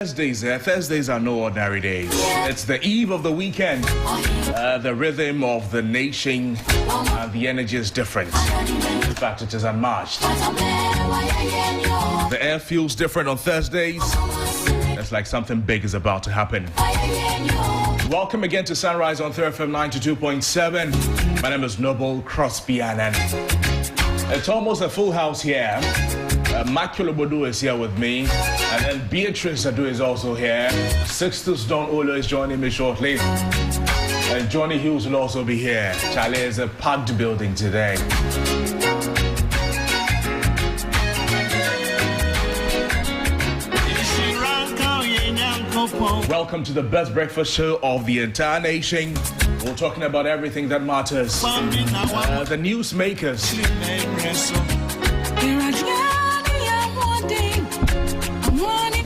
Thursdays are no ordinary days. It's the eve of the weekend. The rhythm of the nation and the energy is different. In fact, it is unmatched. The air feels different on Thursdays. It's like something big is about to happen. Welcome again to Sunrise on 3FM 92.7. My name is Nobel Crosby Annan. It's almost a full house here. Ogbodu is here with me, and then Beatrice is also here. Sixtus Ullo is joining me shortly, and Johnny Hughes will also be here. Charlie is a packed building today. Welcome to the best breakfast show of the entire nation. We're talking about everything that matters. The newsmakers.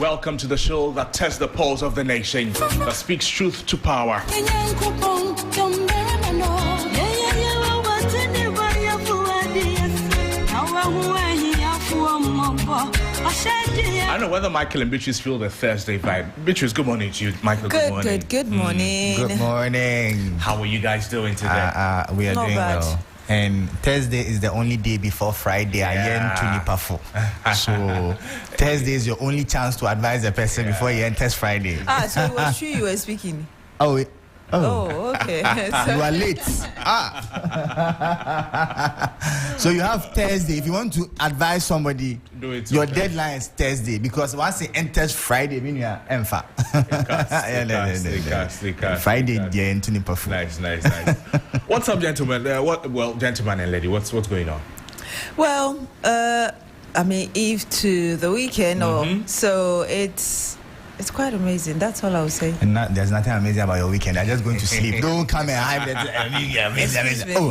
Welcome to the show that tests the pulse of the nation, that speaks truth to power. I don't know whether Michael and Beatrice feel the Thursday vibe. Beatrice, good morning to you. Michael, good morning. Good morning. Good morning. How are you guys doing today? We are Not doing bad. well. And Thursday is the only day before Friday. So Thursday is your only chance to advise a person before he enters Friday. So it was true you were speaking. Oh, Okay. you are late. So you have Thursday. If you want to advise somebody, Do it your today. deadline is Thursday, because once it enters Friday, mean you are enfa. Friday, they enter the perform. Nice. What's up, gentlemen? Gentleman and lady, what's going on? Well, eve to the weekend, so it's quite amazing. That's all I would say. And there's nothing amazing about your weekend. I'm just going to sleep. Don't come and hype that. Amazing. Oh,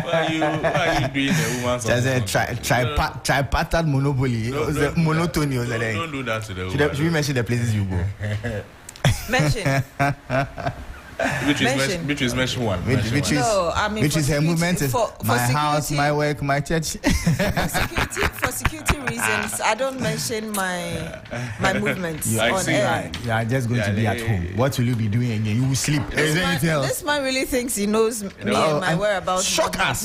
Why are you doing the woman's just a tripartite monopoly. Monotony. Don't do that to the woman. Should we mention the places you go? Mention. Beatrice, mention one. Which is her movement is my house, my work, my church. For security reasons, I don't mention my movements on air. You are just going to be at home. What will you be doing again? You will sleep. Is there anything else? This man really thinks he knows me and my whereabouts. Shock us.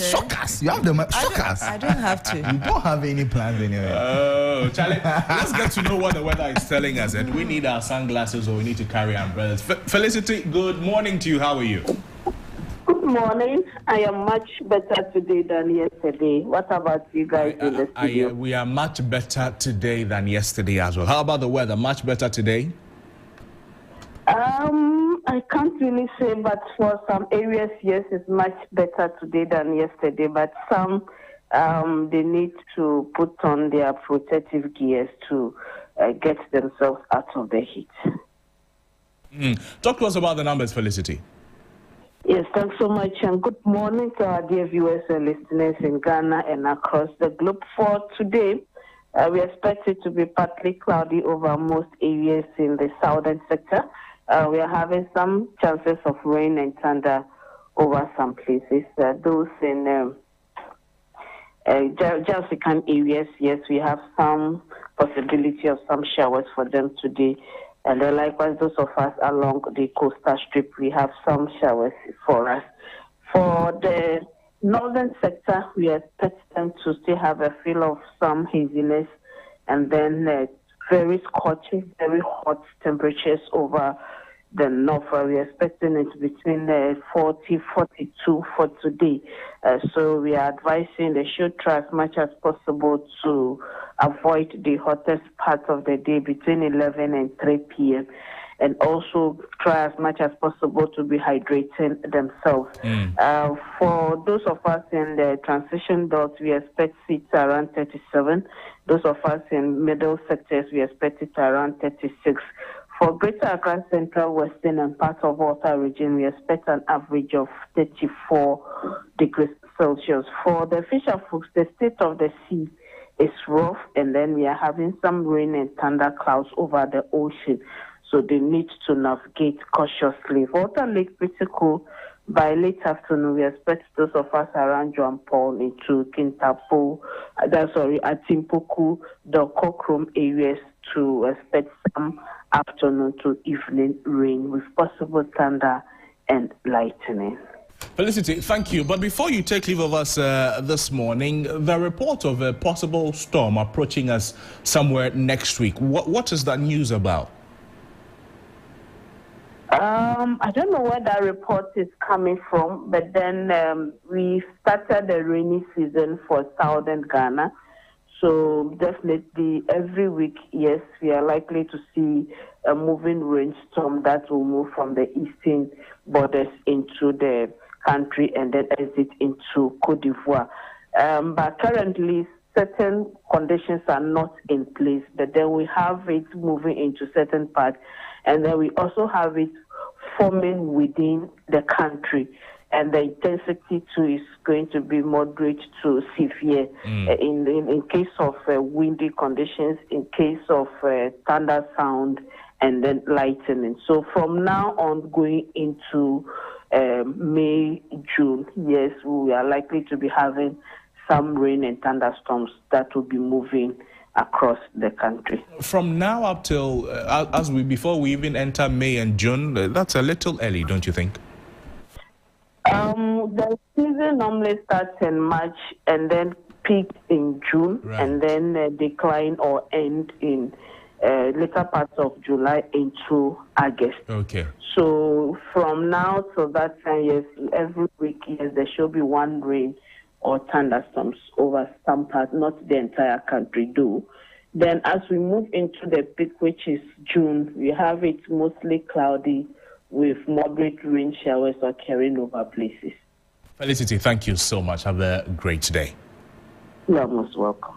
You have the shock us. I don't have to. You don't have any plans anyway. Oh, Charlie, let's get to know what the weather is telling us. And we need our sunglasses, or we need to carry umbrellas. Felicity, good morning to you. How are you? Good morning. I am much better today than yesterday. What about you guys in the studio? We are much better today than yesterday as well. How about the weather? Much better today? I can't really say, but for some areas, yes, it's much better today than yesterday. But some, they need to put on their protective gears to get themselves out of the heat. Talk to us about the numbers, Felicity. Yes, thanks so much, and good morning to our dear viewers and listeners in Ghana and across the globe. For today, we expect it to be partly cloudy over most areas in the southern sector. We are having some chances of rain and thunder over some places. Those in Jessican areas, yes, we have some possibility of some showers for them today. And then likewise, those of us along the coastal strip, we have some showers for us. For the northern sector, we expect them to still have a feel of some haziness, and then very scorching, very hot temperatures over the north. We're expecting it between 40, 42 for today. So we are advising they should try as much as possible to avoid the hottest part of the day between 11 and 3 p.m. and also try as much as possible to be hydrating themselves. For those of us in the transition belt, we expect it around 37. Those of us in middle sectors, we expect it around 36. For Greater Accra Central, Western, and parts of Water region, we expect an average of 34 degrees Celsius. For the fisher folks, the state of the sea is rough, and then we are having some rain and thunder clouds over the ocean, so they need to navigate cautiously. Water Lake, pretty cool. By late afternoon, we expect those of us around John Paul into Kintapo, Atimpoku, the Kokrom areas to expect some afternoon to evening rain with possible thunder and lightning. Felicity, thank you. But before you take leave of us this morning, the report of a possible storm approaching us somewhere next week. What is that news about? I don't know where that report is coming from, but then we started the rainy season for southern Ghana. So definitely every week, yes, we are likely to see a moving rainstorm that will move from the eastern borders into the country and then exit into Côte d'Ivoire. But currently, certain conditions are not in place, but then we have it moving into certain parts, and then we also have it forming within the country. And the intensity too is going to be moderate to severe in case of windy conditions, in case of thunder sound, and then lightning. So from now on, going into May, June, yes, we are likely to be having some rain and thunderstorms that will be moving across the country. From now up till before we even enter May and June, that's a little early, don't you think? The season normally starts in March and then peaks in June, right, and then decline or end in later parts of July into August. Okay. So from now till that time, yes, every week, yes, there should be one rain or thunderstorms over some parts, not the entire country, though. Then as we move into the peak, which is June, we have it mostly cloudy with moderate rain showers occurring over places. Felicity, thank you so much. Have a great day. You are most welcome.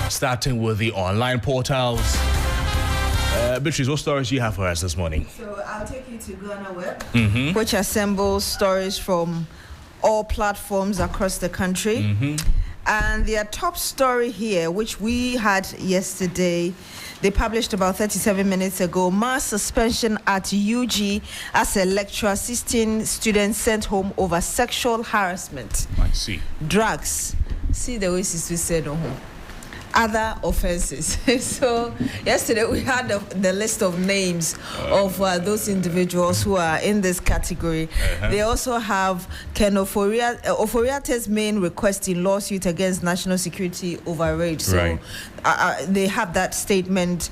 Starting with the online portals. Beatrice, what stories do you have for us this morning? So I'll take you to Ghana Web, which assembles stories from all platforms across the country. And their top story here, which we had yesterday, they published about 37 minutes ago, mass suspension at UG as a lecturer, 16 students sent home over sexual harassment. I see. Drugs. See the way Sixtus said on home. Other offenses. So yesterday we had the list of names of those individuals who are in this category. They also have Ken Oforiate's main request in lawsuit against national security overreach. So they have that statement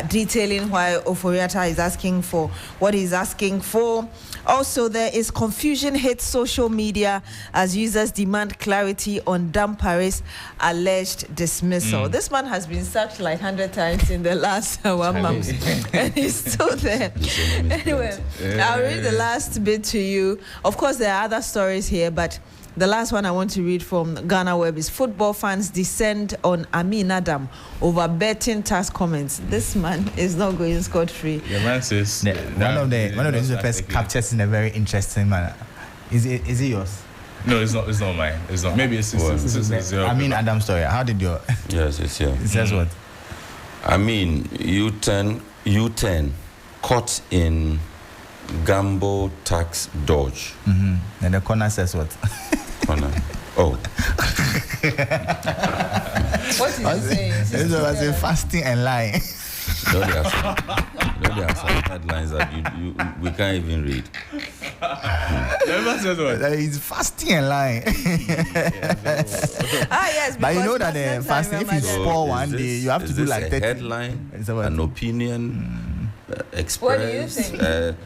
detailing why Oforiata is asking for what he's asking for. Also, there is confusion hits social media as users demand clarity on Dampare's alleged dismissal. This man has been sacked like 100 times in the last 1 month, and he's still there. Anyway, I'll read the last bit to you. Of course, there are other stories here, but the last one I want to read from Ghana Web is football fans descend on Amin Adam over betting tax comments. This man is not going scot-free. Your man says one of the newspapers captures in a very interesting manner. Is it yours? No, it's not mine. It's not. Maybe it's Amin Adam story. How did your? Yes, it's here. It says what? I mean, U10 caught in Gambo tax dodge. And the corner says what? Corner. Oh. What is he saying? This was a fasting and lying. No, there are some headlines that we can't even read. He's fasting and lying. Yes, but you know that the fasting, if you spoil one day, you have to do like 30. Headline, an opinion, express. What do you think?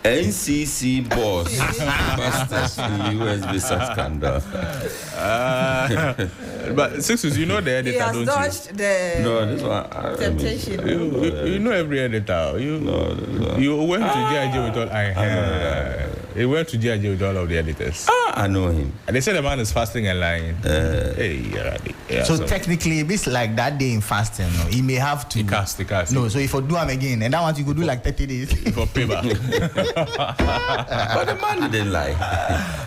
NCC boss fastest USB scandal. But Sixtus, you know the editor, He has don't dodged you? No, this one. temptation. You know every editor. You went to GIG with all. He went to GIG with all of the editors. I know him. And they said the man is fasting and lying. So technically, if it's like that day in fasting, no, he may have to. He cast. No, so if you do him again, and that one you could do like 30 days. For payback. But the man didn't lie.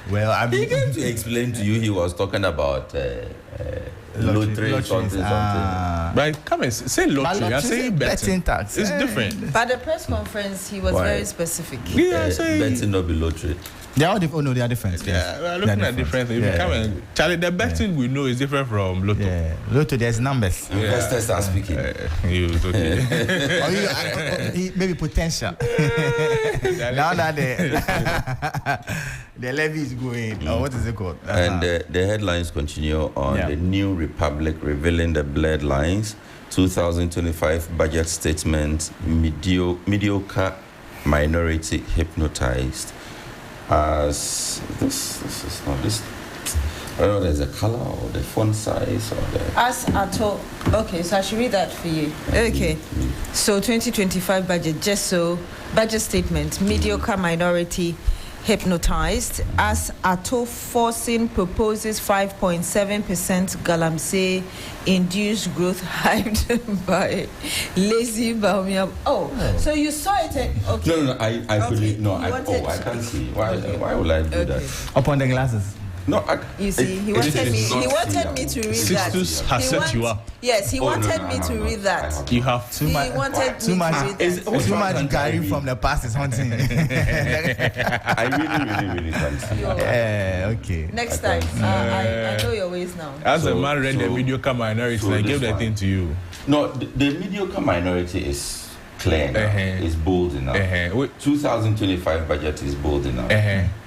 Well, I mean, he came to explain to you he was talking about lottery, something. But come and say lottery. I say betting tax. It's different. But the press conference, he was very specific. Yeah, say betting not be lottery. They are different. Oh no, they are different. Yeah, we're looking at different things. If you come and Charlie, the betting we know is different from Lotto. Yeah, Lotto, there's numbers. Investors are speaking. Maybe potential. Now that the levy is going, what is it called? And the headlines continue on the New Republic revealing the blurred lines, 2025 budget statement, mediocre minority hypnotized. As this is not this. I don't know. There's a color or the font size or the. As at all. Okay, so I should read that for you. Okay. So 2025 budget. Just so budget statement. Mediocre minority hypnotized. As Ato forcing proposes 5.7% galamsey induced growth hyped by lazy Baumia. So you saw it. Okay. No. I couldn't. No, I can't see. Why would I do that? Upon the glasses. No, you see, he wanted me to read that. Sixtus has set you up. Yes, he wanted me to read that. You have too much. He wanted too much. To read that. Too much Gary from the past is haunting. I really can't see. Okay. Next time, I know your ways now. As a man read the mediocre minority, I gave that thing to you. No, the mediocre minority is clear enough. It's bold enough. 2025 budget is bold enough.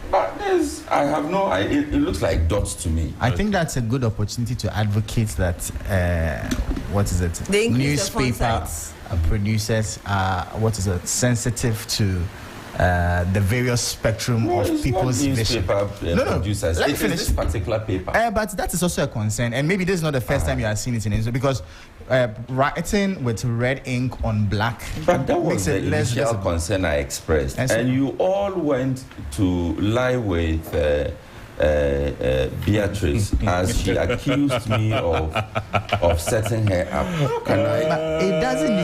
But I have no idea. It looks like dots to me. I think that's a good opportunity to advocate that, what is it? The newspaper producers are, sensitive to the various spectrum of people's vision. Producers. Let me finish this particular paper. But that is also a concern, and maybe this is not the first time you are seeing it in Israel, because writing with red ink on black. But that was the initial concern I expressed, and you all went to lie with Beatrice as she accused me of setting her up. It doesn't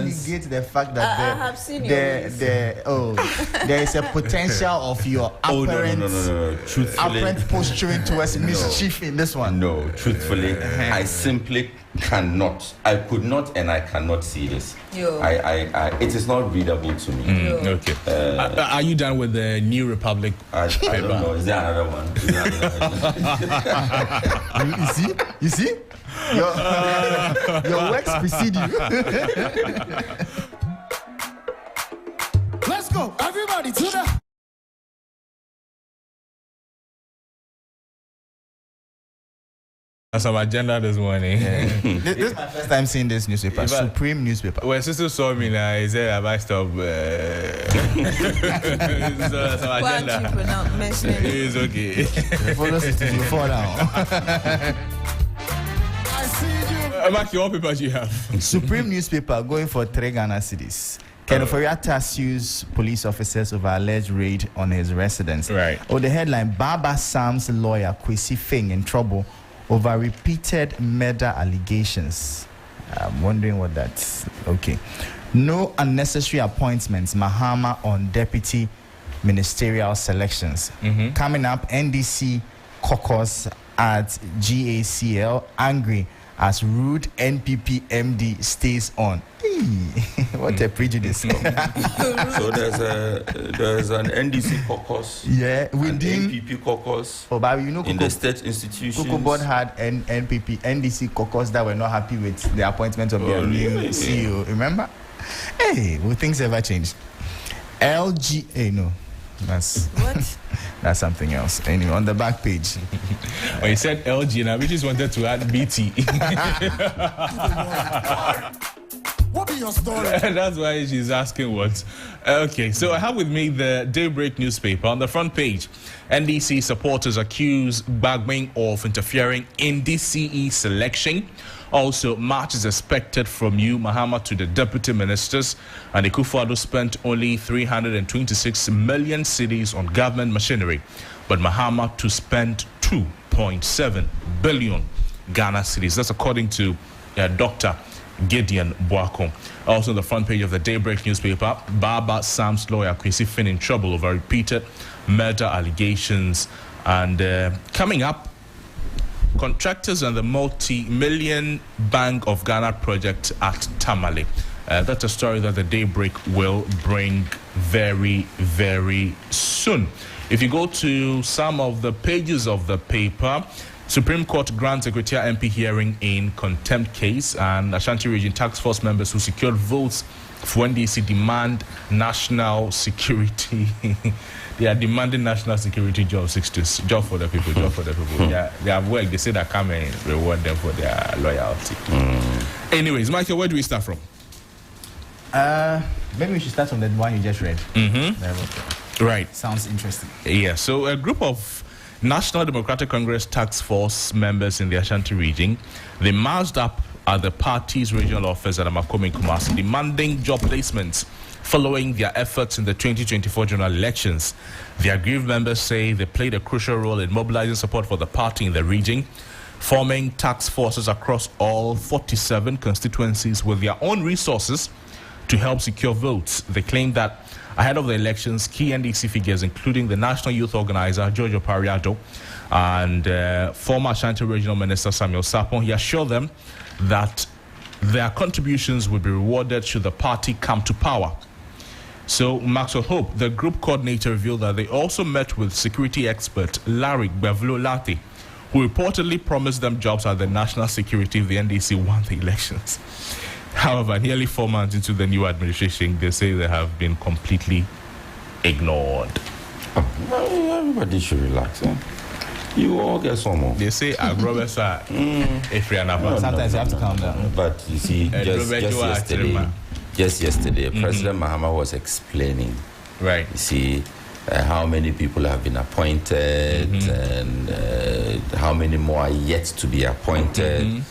negate the fact that I have seen there is a potential of your apparent posturing towards mischief in this one. No, truthfully, I simply cannot. I could not, and I cannot see this. It is not readable to me. Okay. Are you done with the New Republic? I don't know. Is there another one? You see? Your works precede you. Let's go, everybody, to the. That's our agenda this morning. This is my first time seeing this newspaper, Supreme newspaper. When Sixtus saw me now, he said, "Have I stopped?" That's our agenda. It's okay. Follow Sixtus, you fall down. I see you. Mark, what papers you have? Supreme newspaper going for 3 Ghana cedis. Kenoforiata sues police officers over alleged raid on his residence. Right. The headline: Baba Sam's lawyer Kwesi Fing in trouble over repeated murder allegations. I'm wondering what that's. Okay. No unnecessary appointments. Mahama on deputy ministerial selections. Coming up, NDC caucus at GACL angry as rude NPP MD stays on. What a prejudice. So there's an NDC caucus. Yeah, within NPP caucus. Oh, but you know, in the state institutions. Cocoa Board had NDC caucus that were not happy with the appointment of their new CEO. Remember? Hey, will things ever change? LGA, no. That's What? That's something else. Anyway, on the back page. When you said LG, now we just wanted to add BT. What be your story? That's why she's asking what. Okay, so I have with me the Daybreak newspaper. On the front page, NDC supporters accuse Bagbing of interfering in DCE selection. Also, March is expected from you, Mahama, to the deputy ministers. And Akufo-Addo spent only 326 million cedis on government machinery, but Mahama to spend 2.7 billion Ghana cedis. That's according to Dr. Gideon Boako. Also on the front page of the Daybreak newspaper, Baba Sam's lawyer Kwesi Fing in trouble over repeated murder allegations. And coming up, contractors and the multi-million Bank of Ghana project at Tamale. That's a story that the Daybreak will bring very, very soon. If you go to some of the pages of the paper, Supreme Court grants Secretariat MP hearing in contempt case, and Ashanti Region Task Force members who secured votes for NDC demand national security. They are demanding national security job, Sixtus. Job for the people, job for the people. Yeah, they have work. They say that come and reward them for their loyalty. Anyways, Michael, where do we start from? Maybe we should start from the one you just read. Right. Sounds interesting. Yeah, so a group of National Democratic Congress Task Force members in the Ashanti region, they marched up at the party's regional office at Amakom in Kumasi, demanding job placements following their efforts in the 2024 general elections. The aggrieved members say they played a crucial role in mobilizing support for the party in the region, forming task forces across all 47 constituencies with their own resources to help secure votes. They claim that ahead of the elections, key NDC figures, including the National Youth Organizer, Jojo Pariado, and former Ashanti Regional Minister Samuel Sapon, he assured them that their contributions will be rewarded should the party come to power. So, Maxwell Hope, the group coordinator, revealed that they also met with security expert Larry Bevlo-Lati, who reportedly promised them jobs at the national security if the NDC won the elections. However, nearly 4 months into the new administration, they say they have been completely ignored. Everybody should relax. You all get some more. They say sometimes you have to calm down. But you see, just yesterday, President Mahama was explaining. Right. You see how many people have been appointed and how many more are yet to be appointed.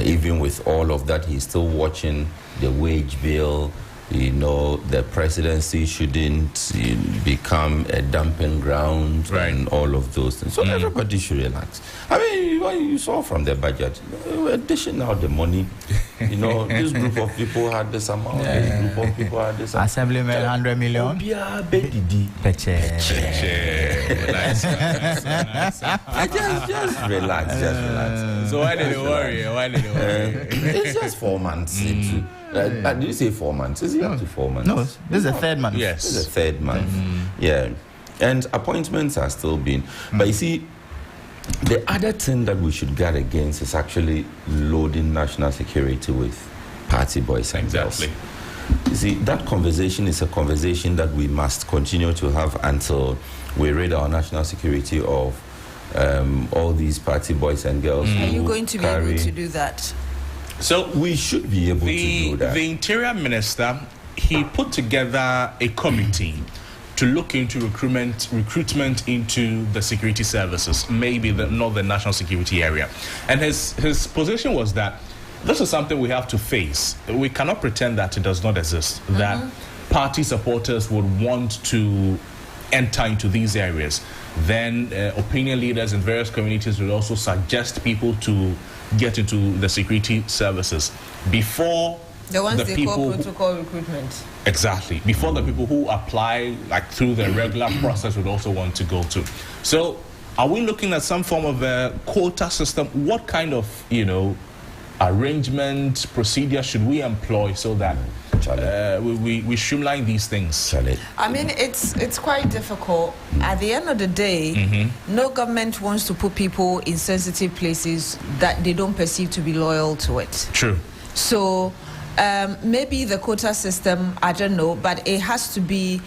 Even with all of that, he's still watching the wage bill The presidency shouldn't become a dumping ground and all of those things. So everybody should relax. I mean, you saw from the budget, we're dishing out the money. This group of people had this amount, this group of people had this amount. Assemblyman 100 million. Just relax. So why did you worry? It's just 4 months into. Did you say 4 months? Is it up to 4 months? No, this is the third month. Yes. This is the third month. Yeah. And appointments are still being. But you see, the other thing that we should guard against is actually loading national security with party boys and girls. Exactly. You see, that conversation is a conversation that we must continue to have until we rid our national security of all these party boys and girls. Are you going to be able to do that? So we should be able to do that. The Interior Minister, he put together a committee to look into recruitment into the security services, maybe not the national security area. And his position was that this is something we have to face. We cannot pretend that it does not exist, that party supporters would want to enter into these areas. Then opinion leaders in various communities will also suggest people to get into the security services before the ones they call protocol recruitment. Exactly. Before the people who apply through the regular process would also want to go to. So are we looking at some form of a quota system? What kind of, arrangement, procedure should we employ so that we streamline these things? I mean, it's quite difficult. At the end of the day, no government wants to put people in sensitive places that they don't perceive to be loyal to it. True. So maybe the quota system, I don't know, but it has to be,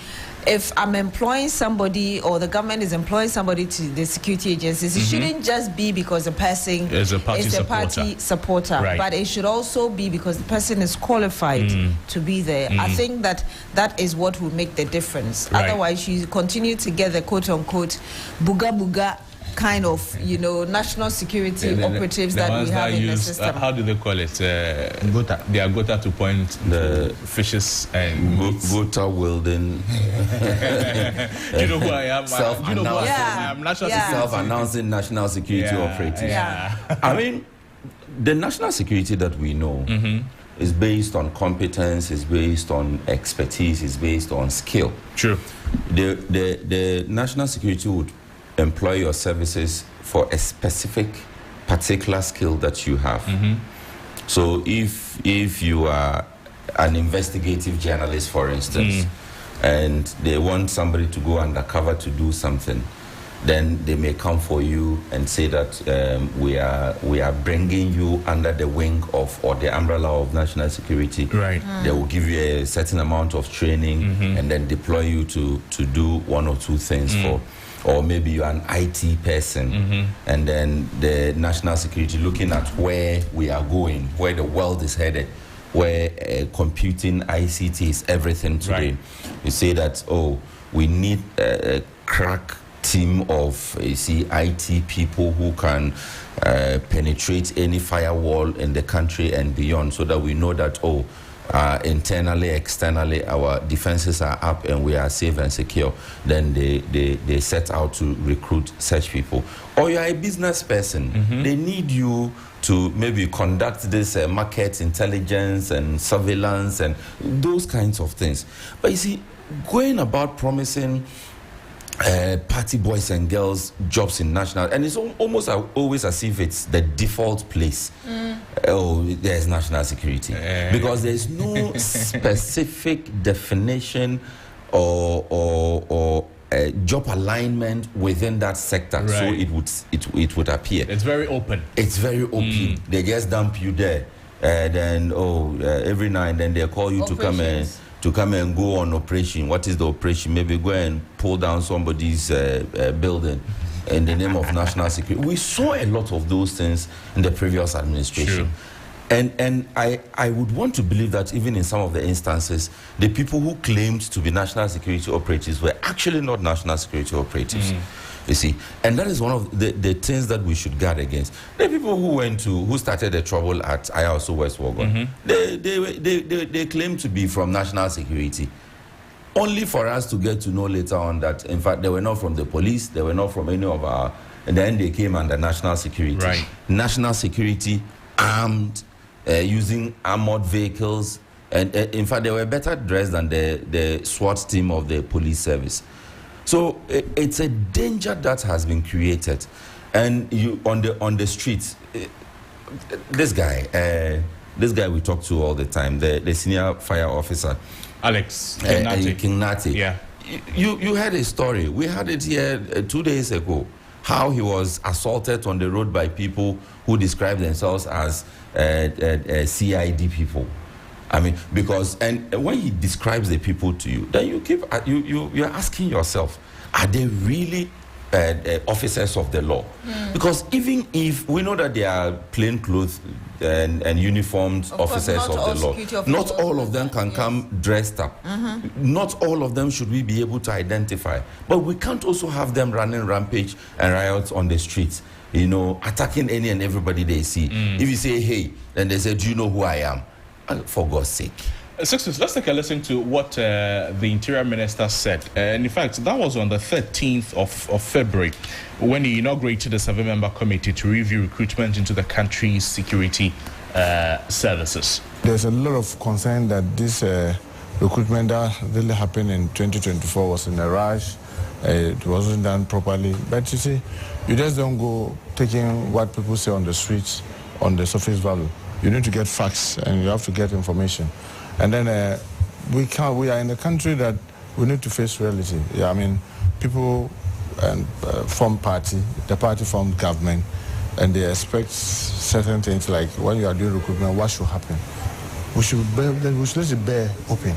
if I'm employing somebody or the government is employing somebody to the security agencies, it shouldn't just be because the person is a party supporter, but it should also be because the person is qualified to be there. I think that is what will make the difference. Otherwise, you continue to get the quote-unquote buga kind of, national security operatives that we have in the system. How do they call it? Gota. They are gota to point the fishes and gota wielding. You know who I am? Self-announcing national security operatives. Yeah. I mean, the national security that we know is based on competence, is based on expertise, is based on skill. True. The national security would employ your services for a specific particular skill that you have. So if you are an investigative journalist, for instance, and they want somebody to go undercover to do something, then they may come for you and say that we are bringing you under the wing of or the umbrella of national security. Right. They will give you a certain amount of training and then deploy you to do one or two things for. Or maybe you're an IT person, and then the national security looking at where we are going, where the world is headed, where computing, ICT is everything today. You say that, we need a crack team of IT people who can penetrate any firewall in the country and beyond, so that we know that, internally, externally, our defenses are up and we are safe and secure. Then they set out to recruit such people. Or you are a business person. They need you to maybe conduct this market intelligence and surveillance and those kinds of things. But you see, going about promising party boys and girls jobs in national, and it's almost always as if it's the default place. There's national security, because there's no specific definition or job alignment within that sector. So it would appear it's very open. It's very open. They just dump you there, then every now and then they call you to come and go on operation. What is the operation? Maybe go and pull down somebody's building in the name of national security. We saw a lot of those things in the previous administration. Sure. And I would want to believe that even in some of the instances, the people who claimed to be national security operatives were actually not national security operatives. You see, and that is one of the things that we should guard against. The people who started the trouble at Ayahuasca West Wagon, they claim to be from national security, only for us to get to know later on that, in fact, they were not from the police, they were not from any of our, and then they came under national security. Right. National security, armed, using armored vehicles, and in fact, they were better dressed than the SWAT team of the police service. So it's a danger that has been created, and you on the streets. This guy we talk to all the time, the senior fire officer, Alex Kingnati. Yeah, you heard a story. We had it here 2 days ago. How he was assaulted on the road by people who describe themselves as CID people. I mean, because, and when he describes the people to you, then you're asking yourself, are they really officers of the law? Because even if we know that they are plainclothes and uniformed officers of the law, not all of them can come dressed up. Not all of them should we be able to identify. But we can't also have them running rampage and riots on the streets, you know, attacking any and everybody they see. If you say, hey, then they say, do you know who I am? For God's sake. Sixtus, let's take a listen to what the Interior Minister said. And in fact, that was on the 13th of February when he inaugurated the 7-member committee to review recruitment into the country's security services. There's a lot of concern that this recruitment that really happened in 2024 was in a rush. It wasn't done properly. But you see, you just don't go taking what people say on the streets on the surface value. You need to get facts and you have to get information. And then we are in a country that we need to face reality. Yeah, I mean, people form party, the party form government, and they expect certain things like when you are doing recruitment, what should happen? We should let it bear open.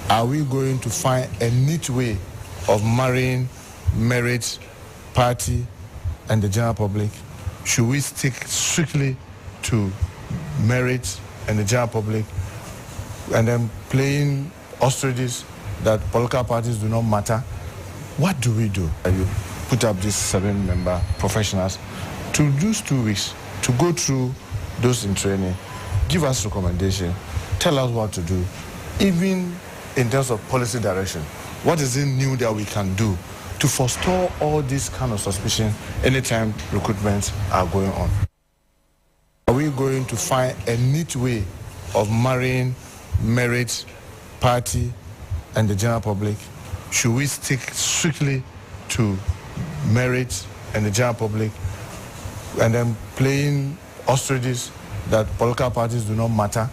Are we going to find a neat way of marrying merit, party, and the general public? Should we stick strictly to merit and the general public, and then playing ostriches that political parties do not matter? What do we do? You put up these 7-member professionals to use 2 weeks to go through those in training, give us recommendation, tell us what to do, even in terms of policy direction. What is it new that we can do to forestall all this kind of suspicion anytime recruitments are going on? Are we going to find a neat way of marrying merit, party, and the general public? Should we stick strictly to merit and the general public, and then playing ostriches that political parties do not matter?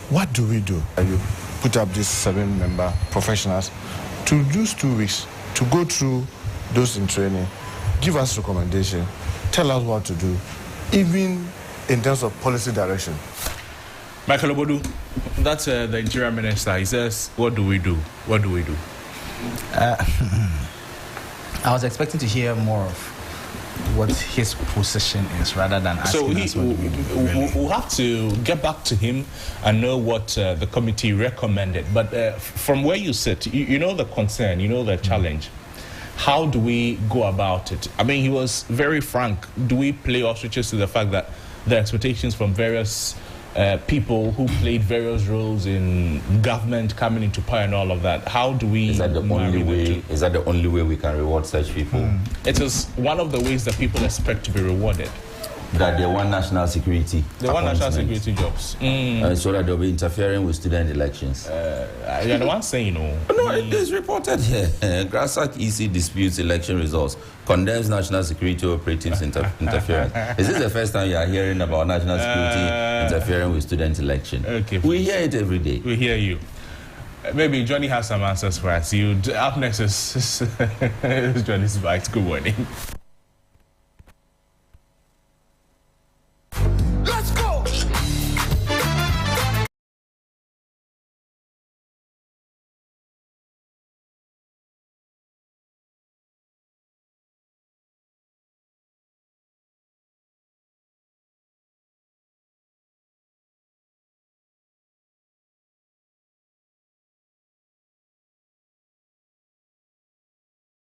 What do we do? You put up these 7-member professionals to use 2 weeks to go through those in training, give us recommendation, tell us what to do, even in terms of policy direction. Michael Ogbodu, that's the Interior Minister. He says, what do we do? What do we do? I was expecting to hear more of what his position is rather than asking us what do we do. Really. We'll have to get back to him and know what the committee recommended. But from where you sit, you know the concern, you know the challenge. How do we go about it? I mean, he was very frank. Do we play ostriches to the fact that the expectations from various people who played various roles in government coming into power and all of that? How do we? Is that the only way? Is that the only way we can reward such people? It is one of the ways that people expect to be rewarded. That they want national security. They want national security jobs. So that they'll be interfering with student elections. You're the one saying no. No, it is reported here. Grassack EC disputes election results, condemns national security operatives interference. Is this the first time you are hearing about national security interfering with student election? Okay. We hear it every day. We hear you. Maybe Johnny has some answers for us. Up next is Johnny's Bite. Good morning.